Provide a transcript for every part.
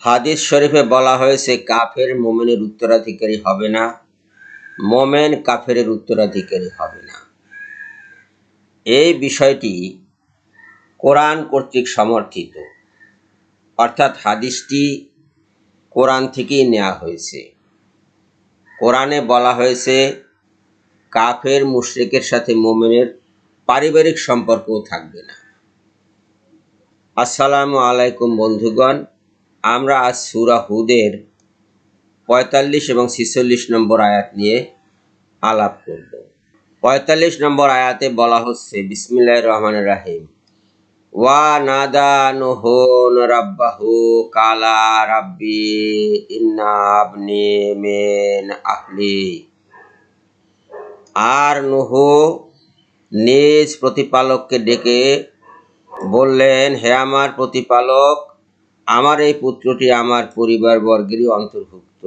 হাদিস শরীফে বলা হয়েছে কাফের মোমেনের উত্তরাধিকারী হবে না, মোমেন কাফেরের উত্তরাধিকারী হবে না। এই বিষয়টি কোরআন কর্তৃক সমর্থিত, অর্থাৎ হাদিসটি কোরআন থেকেই নেওয়া হয়েছে। কোরআনে বলা হয়েছে কাফের মুশরিকের সাথে মোমেনের পারিবারিক সম্পর্কও থাকবে না। আসসালামু আলাইকুম বন্ধুগণ, আমরা আজ সূরা হুদের ৪৫ এবং ৪৬ নম্বর আয়াত নিয়ে আলাপ করব। ৪৫ নম্বর আয়াতে বলা হচ্ছে, বিসমিল্লাহির রহমানির রহিম, ওয়া নাদা নুহুন রাব্বাহু কালা রাব্বি ইন্না আবনি মিন আহলি। আর নুহু নিজ প্রতিপালককে ডেকে বললেন, হে আমার প্রতিপালক, আমার এই পুত্রটি আমার পরিবারবর্গেরই অন্তর্ভুক্ত।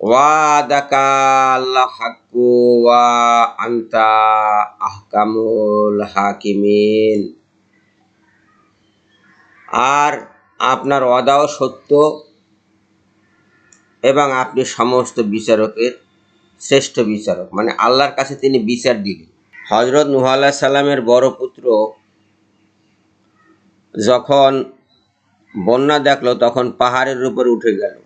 ওয়াদাকা আল্লাহ হাক্কু ওয়া আনতা আহকামুল হাকিমিন। আর আপনার ওয়াদাও সত্য এবং আপনি সমস্ত বিচারকের শ্রেষ্ঠ বিচারক, মানে আল্লাহর কাছে তিনি বিচার দিলেন। হযরত নূহ আলাইহিস সালামের বড় পুত্র যখন বন্যা দেখলো তখন পাহাড়ের উপর উঠে গেল।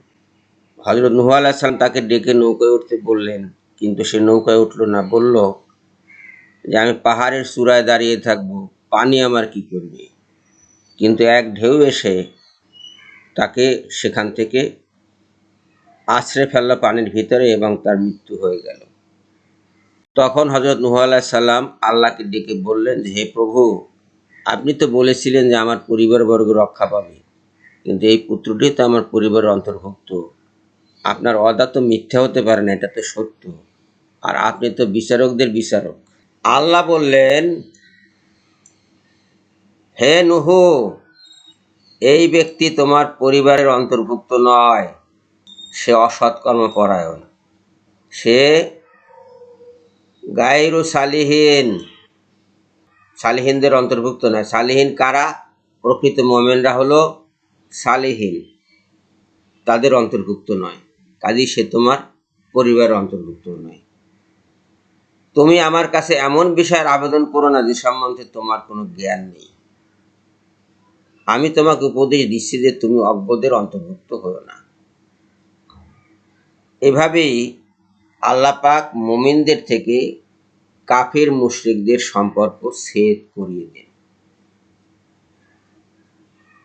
হযরত নূহ আলাইহিস সালাম তাকে ডেকে নৌকায় উঠতে বললেন, কিন্তু সে নৌকায় উঠল না। বলল যে আমি পাহাড়ের চূড়ায় দাঁড়িয়ে থাকবো, পানি আমার কি করবে? কিন্তু এক ঢেউ এসে তাকে সেখান থেকে আছড়ে ফেললো পানির ভিতরে এবং তার মৃত্যু হয়ে গেল। তখন হযরত নূহ আলাইহিস সালাম আল্লাহকে ডেকে বললেন যে, হে প্রভু, আপনি তো বলেছিলেন যে আমার পরিবারবর্গ রক্ষা পাবে, কিন্তু এই পুত্রটি তো আমার পরিবারের অন্তর্ভুক্ত। আপনার ওয়াদা তো মিথ্যা হতে পারে না, এটা তো সত্য, আর আপনি তো বিচারকদের বিচারক। আল্লাহ বললেন, হে নূহ, এই ব্যক্তি তোমার পরিবারের অন্তর্ভুক্ত নয়, সে অসৎকর্মপরায়ণ, সে গায়রু সালিহিন, সালিহিনদের অন্তর্ভুক্ত নয়। সালিহিন কারা? প্রকৃত মুমিনরা হলো সালিহিন, তাদের অন্তর্ভুক্ত নয়। কাজেই সে তোমার পরিবারের অন্তর্ভুক্ত নয়। তুমি আমার কাছে এমন বিষয়ের আবেদন করো না যে সম্বন্ধে তোমার কোনো জ্ঞান নেই। আমি তোমাকে উপদেশ দিচ্ছি যে তুমি অজ্ঞদের অন্তর্ভুক্ত হও না। এভাবেই আল্লাহ পাক মুমিনদের থেকে কাফির মুশরিকদের সম্পর্ক ছেদ করিয়ে দেন।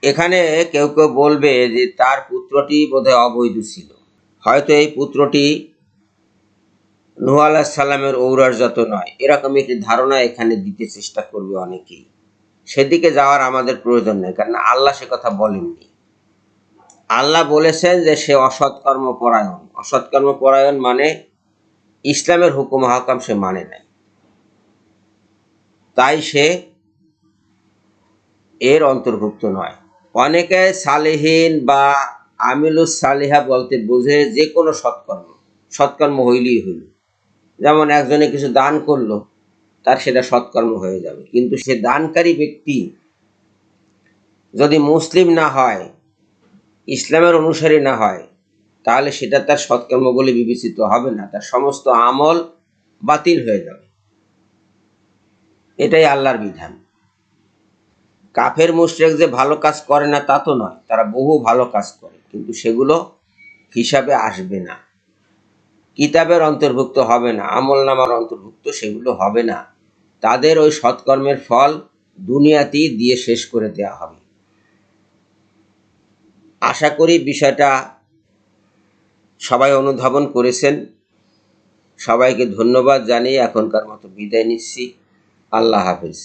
এখানে কেউ কেউ বলবে যে তার পুত্রটি বোধহয় অবৈধ ছিল, হয়তো এই পুত্রটি নূহ আলাইহিস সালামের ঔরসজাত নয়, এরকম একটি ধারণা এখানে দিতে চেষ্টা করবে অনেকেই। সেদিকে যাওয়ার আমাদের প্রয়োজন নেই, কারণ আল্লাহ সে কথা বলেননি। আল্লাহ বলেছেন যে সে অসৎকর্মপরায়ণ। অসৎকর্মপরায়ণ মানে ইসলামের হুকুম হাকাম সে মানে নাই, তাই সে এর অন্তর্ভুক্ত নয়। অনেকে সালেহীন বা আমিলুস সালিহা বলতে বোঝে যে কোনো সৎকর্ম, সৎকর্ম হইলেই হইল। যেমন একজনে কিছু দান করলো, তার সেটা সৎকর্ম হয়ে যাবে, কিন্তু সে দানকারী ব্যক্তি যদি মুসলিম না হয়, ইসলামের অনুসারী না হয়, তাহলে সেটা তার সৎকর্ম বলে বিবেচিত হবে না, তার সমস্ত আমল বাতিল হয়ে যাবে। এটাই আল্লাহর বিধান। কাফের মুশরিক যে ভালো কাজ করে না তা তো নয়, তারা বহু ভালো কাজ করে, কিন্তু সেগুলো হিসাবে আসবে না, কিতাবের অন্তর্ভুক্ত হবে না, আমল নামার অন্তর্ভুক্ত সেগুলো হবে না। তাদের ওই সৎকর্মের ফল দুনিয়াতেই দিয়ে শেষ করে দেওয়া হবে। আশা করি বিষয়টা সবাই অনুধাবন করেছেন। সবাইকে ধন্যবাদ জানিয়ে এখনকার মতো বিদায় নিচ্ছি। আল্লাহ হাফেজ।